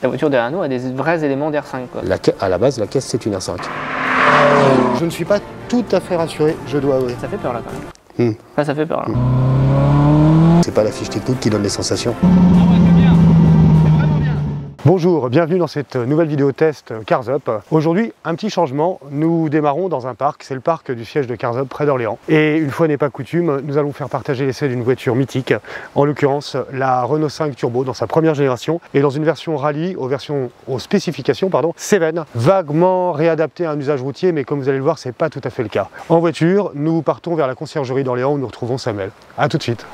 La voiture derrière nous a des vrais éléments d'R5, quoi. À la base, la caisse, c'est une R5. Je ne suis pas tout à fait rassuré, je dois avouer. Ça fait peur là quand même. Là, ça fait peur là. C'est pas la fiche technique qui donne les sensations. Bonjour, bienvenue dans cette nouvelle vidéo test Cars Up. Aujourd'hui, un petit changement. Nous démarrons dans un parc, c'est le parc du siège de Cars Up près d'Orléans. Et une fois n'est pas coutume, nous allons faire partager l'essai d'une voiture mythique, en l'occurrence la Renault 5 Turbo dans sa première génération et dans une version rallye aux spécifications 7, vaguement réadaptée à un usage routier, mais comme vous allez le voir, c'est pas tout à fait le cas. En voiture, nous partons vers la conciergerie d'Orléans où nous retrouvons Samuel. A tout de suite.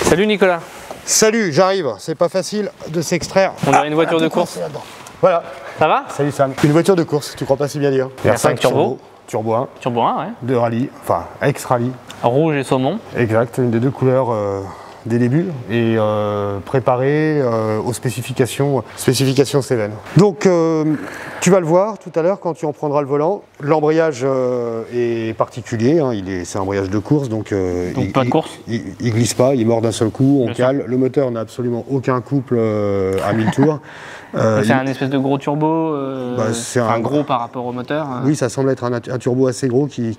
Salut Nicolas. Salut, j'arrive, c'est pas facile de s'extraire. On a une voiture de course. Voilà. Ça va? Salut Sam. Une voiture de course, tu crois pas si bien dire. R5 Turbo. Turbo 1. Turbo 1, ouais. De rallye, enfin ex-rallye. Rouge et saumon. Exact, une des deux couleurs des débuts et préparée aux spécifications 7. Donc tu vas le voir tout à l'heure quand tu en prendras le volant. L'embrayage est particulier, hein, c'est un embrayage de course, donc pas de course. Il glisse pas, il mord d'un seul coup, on Bien cale. sûr. Le moteur n'a absolument aucun couple à 1000 tours. C'est un espèce de gros turbo, c'est un gros par rapport au moteur. Oui, ça semble être un turbo assez gros qui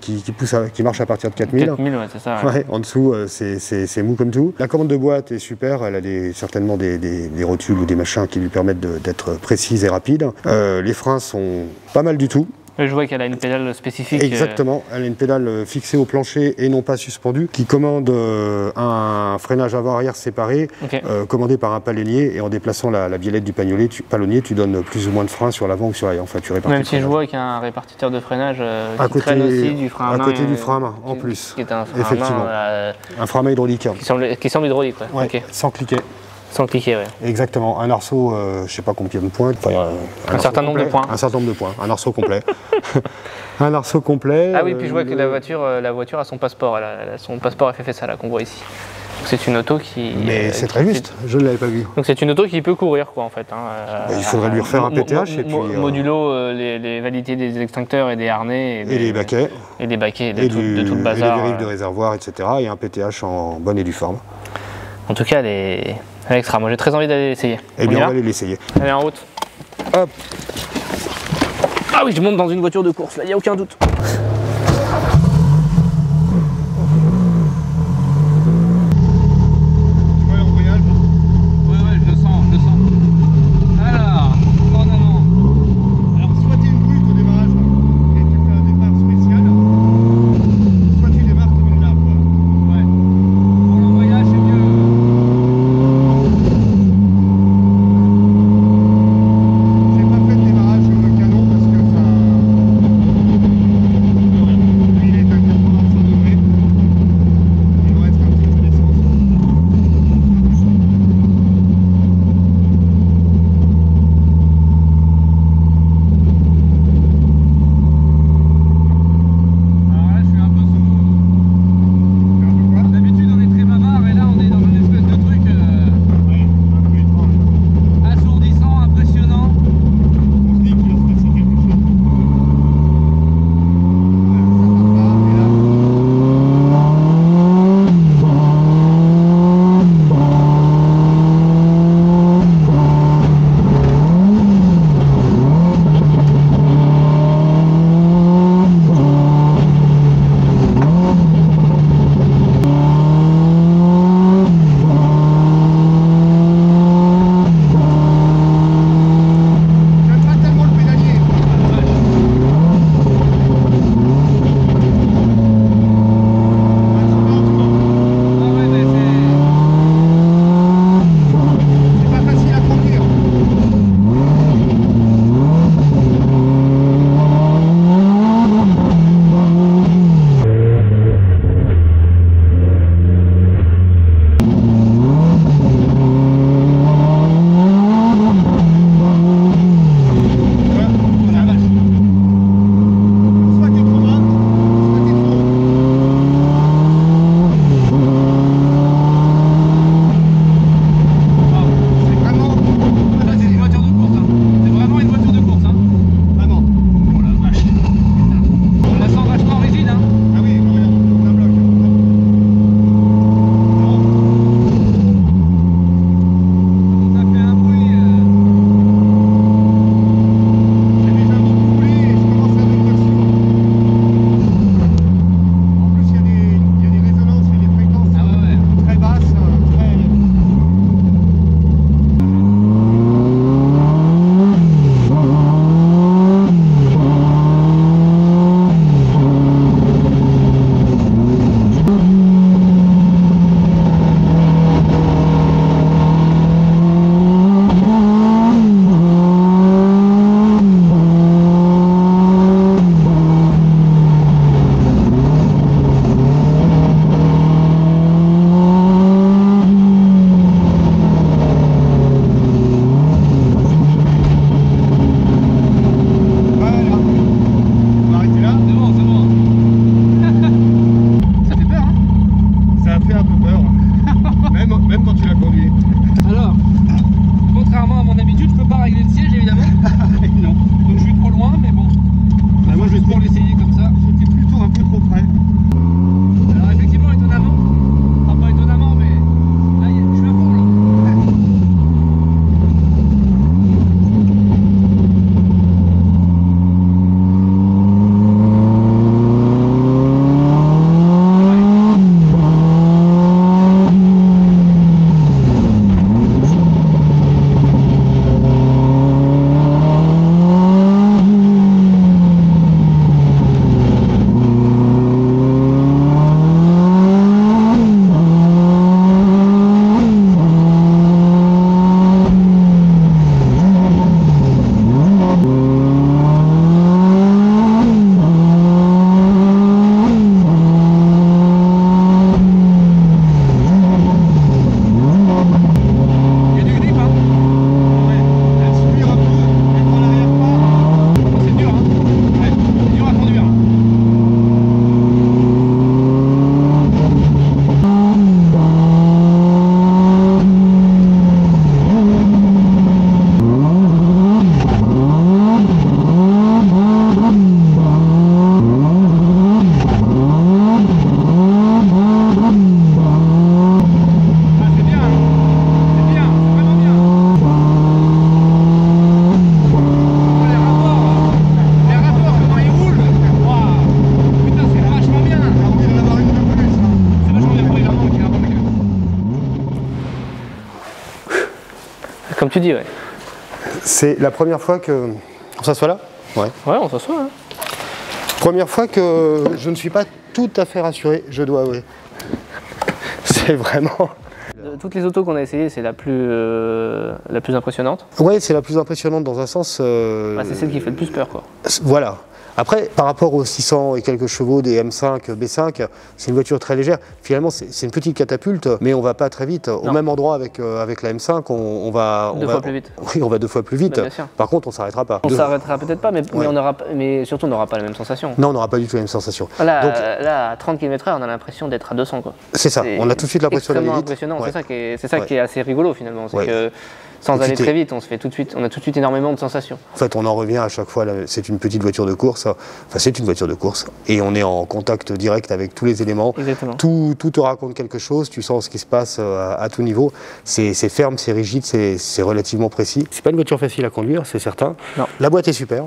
marche à partir de 4000. 4000, ouais, c'est ça. Ouais. Ouais, en dessous, c'est mou comme tout. La commande de boîte est super, elle a certainement des rotules ou des machins qui lui permettent d'être précise et rapide. Les freins sont pas mal du tout. Je vois qu'elle a une pédale spécifique. Exactement, elle a une pédale fixée au plancher et non pas suspendue, qui commande un freinage avant-arrière séparé, Okay. commandé par un palonnier, et en déplaçant la biellette du palonnier, tu donnes plus ou moins de frein sur l'avant ou sur l'arrière. Enfin, tu répartis. Même si je vois qu'il y a un répartiteur de freinage qui traîne aussi du frein à main. À côté du frein à main, en plus. Qui est un frein effectivement. à main, un frein à main hydraulique. qui semble hydraulique, ouais. Ouais, Okay. sans cliquer. Sans cliquer, ouais. Exactement, un arceau, je sais pas combien de points. Enfin, un certain nombre de points. Un certain nombre de points, un arceau complet. Un arceau complet. Ah oui, puis je vois que la voiture a son passeport. Elle a son passeport FFSA là qu'on voit ici. C'est une auto qui. Mais c'est très juste, je ne l'avais pas vu. Donc c'est une auto qui peut courir, quoi, en fait. Hein. Il faudrait lui refaire un PTH et puis. Modulo les validités des extincteurs et des harnais. Et des baquets. Et des baquets, de tout le bazar. Et des dérives de réservoir, etc. Et un PTH en bonne et due forme. En tout cas, elle est extra. Moi j'ai très envie d'aller l'essayer. Eh bien, on va aller l'essayer. Allez, en route. Hop. Ah oui, je monte dans une voiture de course, là, il n'y a aucun doute. tu dis, ouais. C'est la première fois que... On s'assoit là? Ouais. Ouais, on s'assoit. Hein. Première fois que je ne suis pas tout à fait rassuré, je dois avouer. C'est vraiment... De toutes les autos qu'on a essayées, c'est la plus impressionnante. Ouais, c'est la plus impressionnante dans un sens... Bah, c'est celle qui fait le plus peur, quoi. Voilà. Après, par rapport aux 600 et quelques chevaux des M5, B5, c'est une voiture très légère. Finalement, c'est une petite catapulte, mais on va pas très vite. Au même endroit avec la M5, on va... Deux fois plus vite. Oui, on va 2 fois plus vite. Bah, bien sûr. Par contre, on s'arrêtera pas. On s'arrêtera peut-être pas, mais surtout, on n'aura pas la même sensation. Non, on n'aura pas du tout la même sensation. Là, Donc, là à 30 km/h, on a l'impression d'être à 200, quoi. c'est ça, on a tout de suite l'impression d'aller vite. Impressionnant, Ouais. c'est ça qui est assez rigolo, finalement. C'est que sans aller très vite, on a tout de suite énormément de sensations. En fait, on en revient à chaque fois, c'est une petite voiture de course, enfin c'est une voiture de course, et on est en contact direct avec tous les éléments. Exactement. Tout te raconte quelque chose, tu sens ce qui se passe à tout niveau. C'est ferme, c'est rigide, c'est relativement précis. C'est pas une voiture facile à conduire, c'est certain. Non. La boîte est super.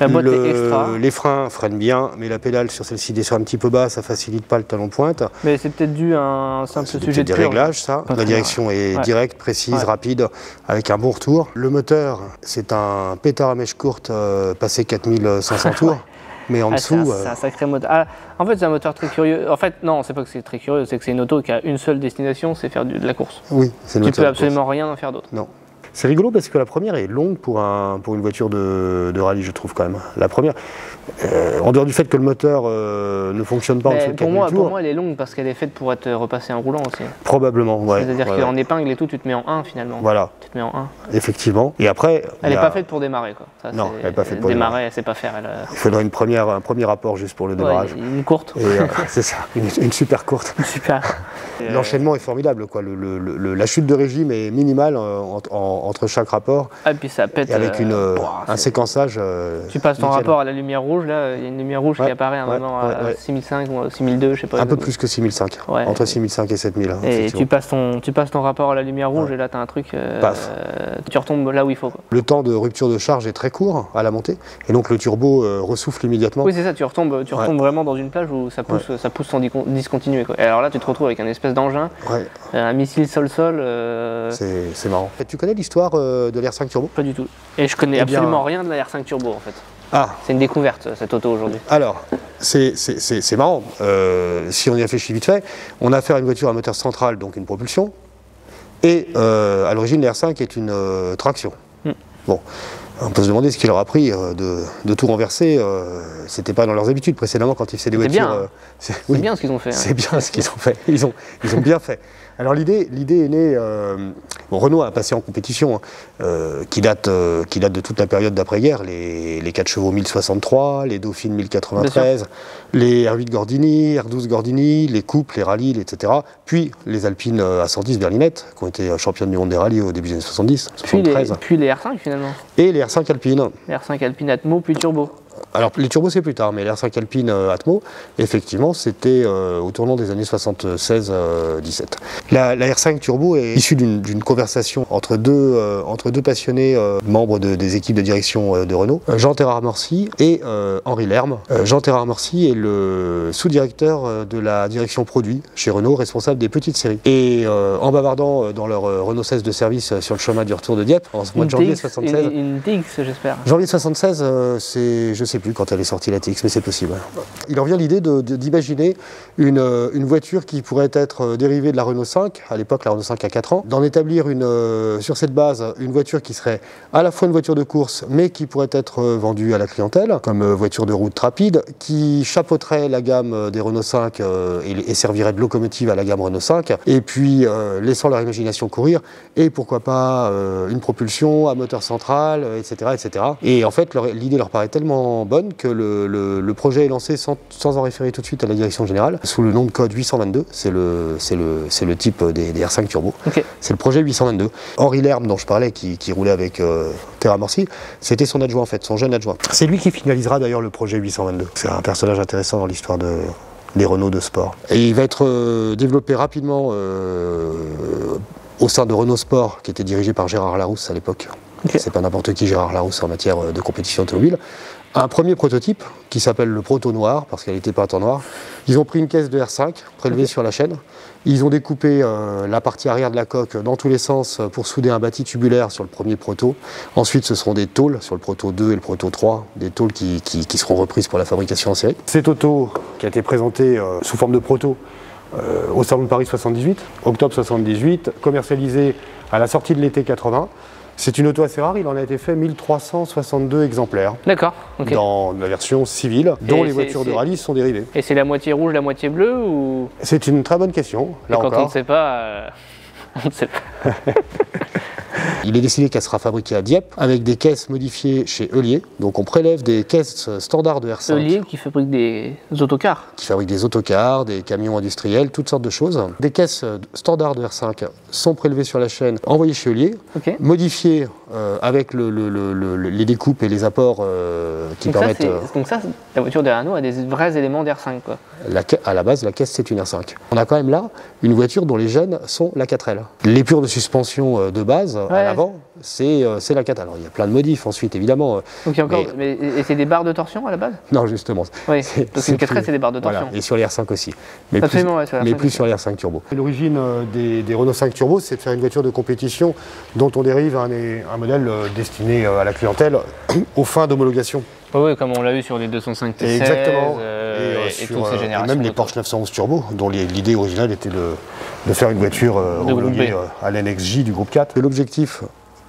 La boîte est extra. Les freins freinent bien, mais la pédale sur celle-ci descend un petit peu bas, ça facilite pas le talon pointe. Mais c'est peut-être dû à un simple sujet de des réglages, ça. La direction est directe, précise, rapide, avec un bon retour. Le moteur, c'est un pétard à mèche courte passé 4500 tours. Mais en dessous... C'est un sacré moteur. Ah, en fait, c'est un moteur très curieux. En fait, non, c'est pas que c'est très curieux, c'est que c'est une auto qui a une seule destination, c'est faire de la course. Oui, c'est le moteur. Tu peux absolument rien en faire d'autre. Non. C'est rigolo parce que la première est longue pour une voiture de rallye, je trouve quand même. La première, en dehors du fait que le moteur ne fonctionne pas en dessous de 4000 tours. Pour moi, elle est longue parce qu'elle est faite pour être repassée en roulant aussi. Probablement, ouais. C'est-à-dire qu'en épingle et tout, tu te mets en 1 finalement. Voilà. Tu te mets en 1. Effectivement. Et après. Elle n'est pas faite pour démarrer, quoi. Ça, non, elle n'est pas faite pour démarrer. Elle sait pas faire. Il faudrait un premier rapport juste pour le démarrage. Une courte. C'est ça, une super courte. Super. L'enchaînement est formidable, quoi. La chute de régime est minimale entre chaque rapport. Ah, et puis ça pète. Et avec un séquençage. Tu passes ton rapport à la lumière rouge, là, il y a une lumière rouge qui apparaît à un moment à 6005 ou 6002, je sais pas. Un peu plus que 6005, entre 6005 et 7000. Et tu passes ton rapport à la lumière rouge et là tu as un truc, tu retombes là où il faut. Quoi. Le temps de rupture de charge est très court à la montée, et donc le turbo ressouffle immédiatement. Oui, c'est ça, tu retombes vraiment dans une plage où ça pousse sans discontinuer. Quoi. Et alors là, tu te retrouves avec un espèce d'engin, un missile sol-sol. C'est marrant. Et tu connais l'histoire de l'R5 Turbo? Pas du tout. Et je connais absolument rien de la R5 Turbo en fait. Ah. C'est une découverte cette auto aujourd'hui. Alors, c'est marrant. Si on y réfléchit vite fait, on a affaire à une voiture à moteur central, donc une propulsion, et à l'origine l'R5 est une traction. Bon, on peut se demander ce qu'il leur a pris de tout renverser. C'était pas dans leurs habitudes précédemment quand ils faisaient des voitures. C'est bien ce qu'ils ont fait. C'est bien ce qu'ils ont fait. Ils ont bien fait. Alors l'idée est née. Renault a passé en compétition, qui date de toute la période d'après-guerre, les 4 chevaux 1063, les Dauphines 1093, les R8 Gordini, R12 Gordini, les coupes, les rallyes, etc. Puis les Alpines A110 berlinettes, qui ont été championnes du monde des rallyes au début des années 70, 73. Puis les R5 finalement. Et les R5 Alpines. Les R5 Alpine Atmo, puis Turbo. Alors les turbos c'est plus tard, mais l'R5 Alpine Atmo, effectivement c'était au tournant des années 76-17. La R5 Turbo est issue d'une conversation entre deux passionnés membres des équipes de direction de Renault, Jean-Terrard Morcy et Henri Lerme. Jean-Terrard Morcy est le sous-directeur de la direction produit chez Renault, responsable des petites séries. Et en bavardant dans leur Renault 16 de service sur le chemin du retour de Dieppe, en mois de janvier 76. Une TX j'espère. Janvier 76, je sais plus quand elle est sortie la TX, mais c'est possible. Il en vient l'idée d'imaginer une voiture qui pourrait être dérivée de la Renault 5, à l'époque la Renault 5 a 4 ans, d'en établir sur cette base une voiture qui serait à la fois une voiture de course, mais qui pourrait être vendue à la clientèle, comme voiture de route rapide, qui chapeauterait la gamme des Renault 5 et servirait de locomotive à la gamme Renault 5, et puis laissant leur imagination courir, et pourquoi pas une propulsion à moteur central, etc. etc. Et en fait, l'idée leur paraît tellement bonne que le projet est lancé sans en référer tout de suite à la direction générale, sous le nom de code 822, c'est le type des R5 Turbo. Okay. C'est le projet 822. Henri Lerme, dont je parlais, qui roulait avec Terrard Morcy, c'était son adjoint en fait, son jeune adjoint. C'est lui qui finalisera d'ailleurs le projet 822. C'est un personnage intéressant dans l'histoire des Renault de sport. Et il va être développé rapidement au sein de Renault Sport, qui était dirigé par Gérard Larousse à l'époque. Okay. C'est pas n'importe qui Gérard Larousse en matière de compétition automobile, un premier prototype qui s'appelle le Proto Noir, parce qu'elle était peinte en noir. Ils ont pris une caisse de R5 prélevée sur la chaîne. Ils ont découpé la partie arrière de la coque dans tous les sens pour souder un bâti tubulaire sur le premier proto. Ensuite, ce seront des tôles sur le Proto 2 et le Proto 3, des tôles qui seront reprises pour la fabrication en série. Cette auto qui a été présentée sous forme de proto au Salon de Paris 78, octobre 78, commercialisée à la sortie de l'été 80. C'est une auto assez rare, il en a été fait 1362 exemplaires. D'accord. Okay. Dans la version civile, dont les voitures de rallye sont dérivées. Et c'est la moitié rouge, la moitié bleue ou... C'est une très bonne question. Là quand encore. on ne sait pas, on ne sait pas. Il est décidé qu'elle sera fabriquée à Dieppe avec des caisses modifiées chez Heulier. Donc on prélève des caisses standards de R5. Heulier qui fabrique des autocars. Qui fabrique des autocars, des camions industriels, toutes sortes de choses. Des caisses standards de R5 sont prélevées sur la chaîne, envoyées chez Heulier, modifiées avec les découpes et les apports qui donc permettent... donc ça, la voiture de Renault a des vrais éléments d'R5 quoi. À la base, la caisse c'est une R5. On a quand même là une voiture dont les gènes sont la 4L. L'épure de suspension de base, à l'avant, c'est la 4L. Alors il y a plein de modifs ensuite évidemment. Donc encore, et c'est des barres de torsion à la base? Non justement. Oui, donc une 4L c'est des barres de torsion. Voilà. Et sur les R5 aussi. Mais absolument, plus sur les R5 Turbo. L'origine des Renault 5 Turbo, c'est de faire une voiture de compétition dont on dérive un modèle destiné à la clientèle aux fins d'homologation. Oui, comme on l'a eu sur les 205 T16 exactement. Et toutes ces générations. Et même les Porsche 911 Turbo, dont l'idée originale était de faire une voiture homologuée à l'NXJ du groupe 4. L'objectif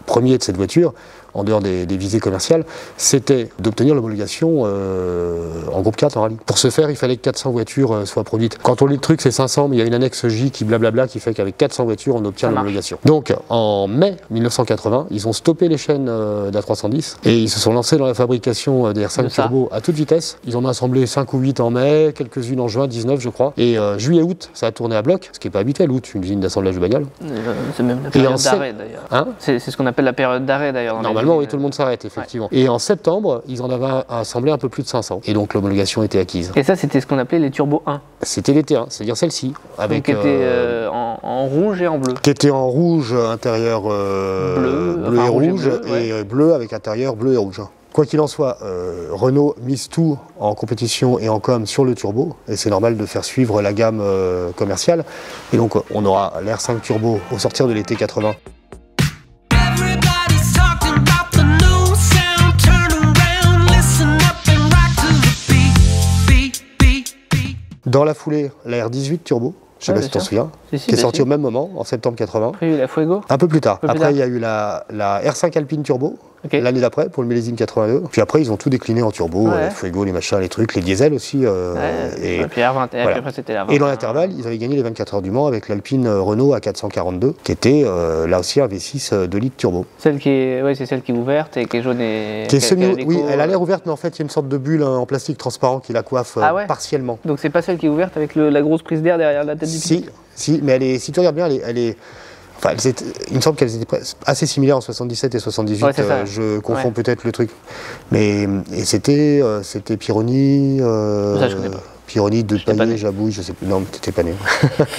premier de cette voiture, en dehors des visées commerciales, c'était d'obtenir l'homologation en groupe 4 en rallye. Pour ce faire, il fallait que 400 voitures soient produites. Quand on lit le truc, c'est 500, mais il y a une annexe J qui blablabla qui fait qu'avec 400 voitures, on obtient l'homologation. Donc, en mai 1980, ils ont stoppé les chaînes d'A310 et ils se sont lancés dans la fabrication des R5 Turbo à toute vitesse. Ils en ont assemblé 5 ou 8 en mai, quelques-unes en juin 19, je crois. Et juillet-août, ça a tourné à bloc, ce qui n'est pas habituel, août, une usine d'assemblage de bagnole. C'est même la période d'arrêt d'ailleurs. Hein, c'est ce qu'on appelle la période d'arrêt d'ailleurs. Normalement, oui, tout le monde s'arrête, effectivement. Ouais. Et en septembre, ils en avaient assemblé un peu plus de 500. Et donc, l'homologation était acquise. Et ça, c'était ce qu'on appelait les Turbo 1. C'était les T1, c'est-à-dire celle-ci. Avec qui était en rouge et en bleu. Qui était en rouge, intérieur bleu et rouge, et bleu avec intérieur bleu et rouge. Quoi qu'il en soit, Renault mise tout en compétition et en com sur le turbo, et c'est normal de faire suivre la gamme commerciale. Et donc, on aura l'R5 Turbo au sortir de l'été 80. Dans la foulée, la R18 Turbo, je ne sais pas si tu t'en souviens, qui est sortie au même moment, en septembre 80. Après, il y a eu la Fuego. Un peu plus tard. Après, il y a eu la R5 Alpine Turbo, l'année d'après, pour le millésime 82. Puis après, ils ont tout décliné en turbo, les Fuego, les machins, les trucs, les diesels aussi. Et puis R20, voilà. Après, c'était la 20. Et dans l'intervalle, ils avaient gagné les 24 heures du Mans avec l'Alpine Renault A442, qui était là aussi un V6 2 litres turbo. Celle qui est, c'est celle qui est ouverte et qui est jaune et... Qui est oui, elle a l'air ouverte, mais en fait, il y a une sorte de bulle en plastique transparent qui la coiffe partiellement. Donc c'est pas celle qui est ouverte avec la grosse prise d'air derrière la tête du pilote? Si, mais si tu regardes bien, elle est enfin, il me semble qu'elles étaient assez similaires en 77 et 78, je confonds peut-être le truc. Mais c'était Pironi, ça, je connais pas. Pironi, De Paillet, Jabouille, je sais plus, non, t'étais pas né.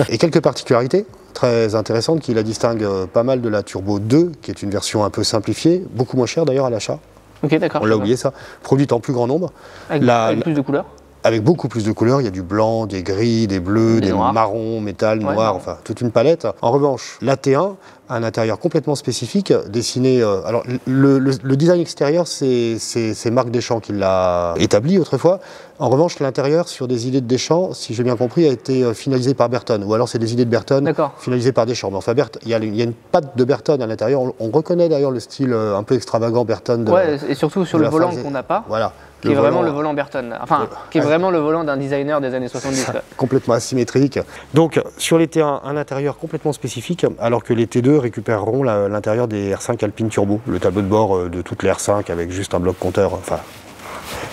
Et quelques particularités très intéressantes qui la distinguent pas mal de la Turbo 2, qui est une version un peu simplifiée, beaucoup moins chère d'ailleurs à l'achat. Ok, d'accord. On l'a oublié ça, produite en plus grand nombre. Avec plus de couleurs? Avec beaucoup plus de couleurs, il y a du blanc, des gris, des bleus, des marrons, métal, noir, enfin toute une palette. En revanche, la T1 a un intérieur complètement spécifique, dessiné... alors le design extérieur, c'est Marc Deschamps qui l'a établi autrefois. En revanche, l'intérieur, sur des idées de Deschamps, si j'ai bien compris, a été finalisé par Berton. Ou alors c'est des idées de Berton finalisées par Deschamps. Mais enfin, il y a une patte de Berton à l'intérieur. On reconnaît d'ailleurs le style un peu extravagant Berton. Et surtout sur le volant qu'on n'a pas. Voilà. Qui est vraiment le volant Berton, enfin, qui est vraiment le volant d'un designer des années 70. Complètement asymétrique. Donc, sur les T1, un intérieur complètement spécifique, alors que les T2 récupéreront l'intérieur des R5 Alpine Turbo, le tableau de bord de toutes les R5 avec juste un bloc compteur, enfin,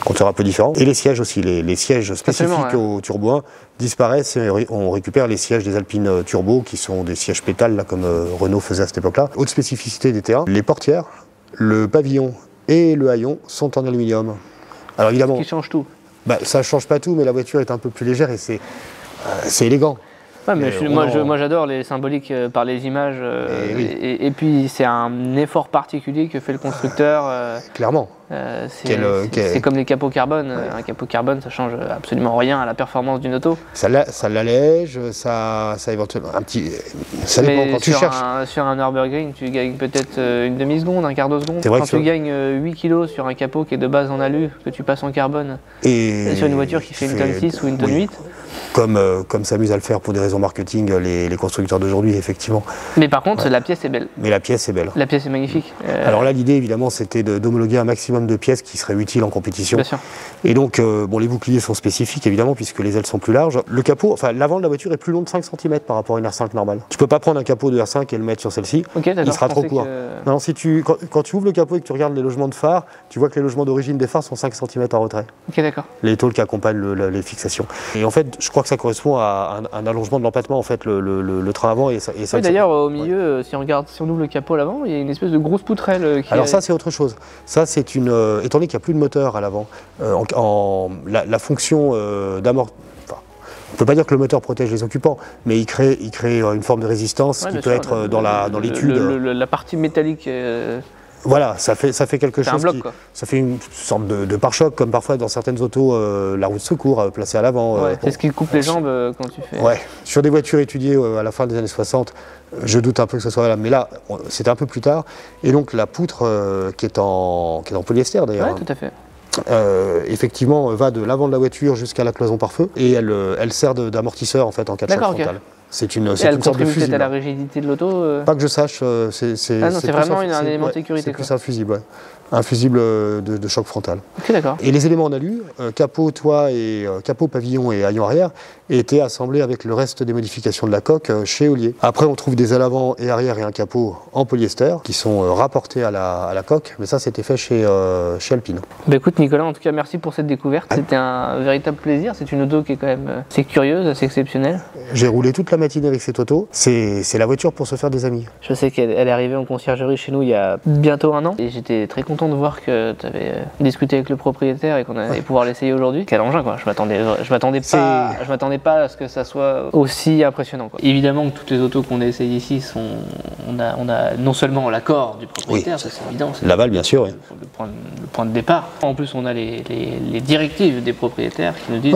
compteur un peu différent. Et les sièges aussi, les sièges spécifiques au Turbo 1 disparaissent et on récupère les sièges des Alpine Turbo, qui sont des sièges pétales, là, comme Renault faisait à cette époque-là. Autre spécificité des T1, les portières, le pavillon et le haillon sont en aluminium. Alors évidemment, qui change tout. Ça ne change pas tout, mais la voiture est un peu plus légère et c'est élégant. Ouais, mais moi j'adore les symboliques par les images et puis c'est un effort particulier que fait le constructeur. Clairement. C'est comme les capots carbone. Un capot carbone, ça change absolument rien à la performance d'une auto. Ça l'allège, ça éventuellement un petit. Ça dépend quand tu cherches. Sur un Nürburgring, tu gagnes peut-être une demi-seconde, un quart de seconde. Quand tu gagnes 8 kg sur un capot qui est de base en alu, que tu passes en carbone, et sur une voiture qui fait une tonne 6 ou une tonne 8. Comme s'amusent à le faire pour des raisons marketing les constructeurs d'aujourd'hui, effectivement. Mais par contre, la pièce est belle. Mais la pièce est belle. La pièce est magnifique. Alors là, l'idée, évidemment, c'était d'homologuer un maximum de pièces qui seraient utiles en compétition. Bien sûr. Et donc, bon, les boucliers sont spécifiques, évidemment, puisque les ailes sont plus larges. Le capot, enfin, l'avant de la voiture est plus long de 5 cm par rapport à une R5 normale. Tu peux pas prendre un capot de R5 et le mettre sur celle-ci. Okay, il sera trop court. Non, quand tu ouvres le capot et que tu regardes les logements de phare, tu vois que les logements d'origine des phares sont 5 cm en retrait. Ok, d'accord. Les tôles qui accompagnent les fixations. Et en fait, je crois que ça correspond à un allongement de l'empattement, en fait, le train avant. Et ça oui, d'ailleurs, au milieu, si on ouvre le capot à l'avant, il y a une espèce de grosse poutrelle. Alors ça, c'est autre chose. Ça, c'est étant donné qu'il n'y a plus de moteur à l'avant, la fonction d'amortissement. On ne peut pas dire que le moteur protège les occupants, mais il crée une forme de résistance qui peut être dans l'étude. La partie métallique. Voilà, ça fait quelque chose. Ça fait une sorte de pare-choc, comme parfois dans certaines autos, la roue de secours placée à l'avant. C'est ce qui coupe les jambes quand tu fais. Ouais, sur des voitures étudiées à la fin des années 60, je doute un peu que ce soit là, mais là, c'était un peu plus tard. Et donc la poutre qui est en polyester d'ailleurs. Oui, tout à fait. Effectivement, va de l'avant de la voiture jusqu'à la cloison pare-feu et elle sert d'amortisseur en fait en cas de choc frontal. C'est une sorte de fusible. Peut-être à la rigidité de l'auto Pas que je sache, c'est vraiment un élément de sécurité. C'est plus un fusible, ouais. Un fusible de choc frontal. Ok, d'accord. Et les éléments en alu, capot, toit et capot, pavillon et haillons arrière, étaient assemblés avec le reste des modifications de la coque chez Heulier. Après, on trouve des ailes avant et arrière et un capot en polyester qui sont rapportés à la coque, mais ça, c'était fait chez Alpine. Bah écoute, Nicolas, en tout cas, merci pour cette découverte. C'était un véritable plaisir. C'est une auto qui est quand même assez curieuse, assez exceptionnelle. J'ai roulé toute la matinée avec cette auto. C'est la voiture pour se faire des amis. Je sais qu'elle est arrivée en conciergerie chez nous il y a bientôt 1 an et j'étais très content de voir que tu avais discuté avec le propriétaire et qu'on allait pouvoir l'essayer aujourd'hui. Quel engin, quoi. Je m'attendais pas à ce que ça soit aussi impressionnant, quoi. Évidemment que toutes les autos qu'on a essayées ici on a non seulement l'accord du propriétaire, ça c'est évident. L'aval, bien sûr. Oui. Le point de départ. En plus, on a les directives des propriétaires qui nous disent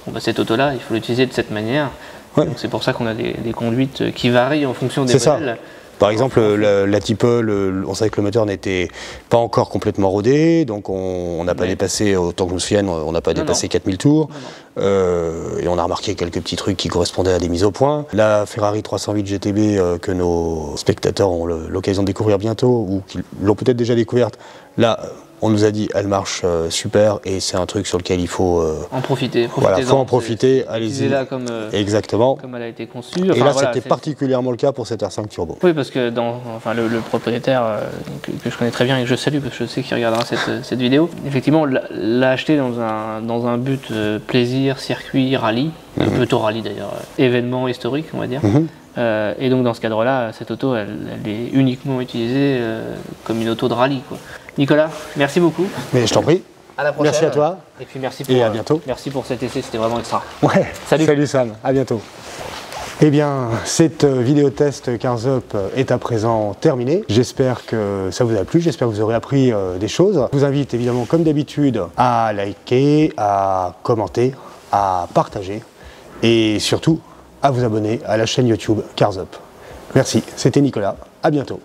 bon, bah, cette auto-là, il faut l'utiliser de cette manière. Ouais. Donc c'est pour ça qu'on a des conduites qui varient en fonction des modèles. Par exemple, la Tipol, on savait que le moteur n'était pas encore complètement rodé, donc on n'a pas dépassé, autant que je me souvienne, on n'a pas dépassé 4000 tours. Et on a remarqué quelques petits trucs qui correspondaient à des mises au point. La Ferrari 308 GTB que nos spectateurs ont l'occasion de découvrir bientôt, ou qui l'ont peut-être déjà découverte, là, on nous a dit elle marche super et c'est un truc sur lequel il faut en profiter. Voilà, faut en profiter, allez-y. Là exactement. Comme elle a été conçue. Et là, c'était particulièrement le cas pour cette R5 Turbo. Oui, parce que le propriétaire que je connais très bien et que je salue parce que je sais qu'il regardera cette vidéo, effectivement, l'a acheté dans un but plaisir, circuit, rallye, plutôt rallye d'ailleurs, événement historique, on va dire. Et donc dans ce cadre-là, cette auto, elle est uniquement utilisée comme une auto de rallye, quoi. Nicolas, merci beaucoup. Mais je t'en prie. À la prochaine. Merci à toi. Et puis merci et à bientôt. Merci pour cet essai, c'était vraiment extra. Ouais. Salut Sam, à bientôt. Eh bien, cette vidéo test Cars Up est à présent terminée. J'espère que ça vous a plu, j'espère que vous aurez appris des choses. Je vous invite évidemment, comme d'habitude, à liker, à commenter, à partager et surtout à vous abonner à la chaîne YouTube Cars Up. Merci, c'était Nicolas, à bientôt.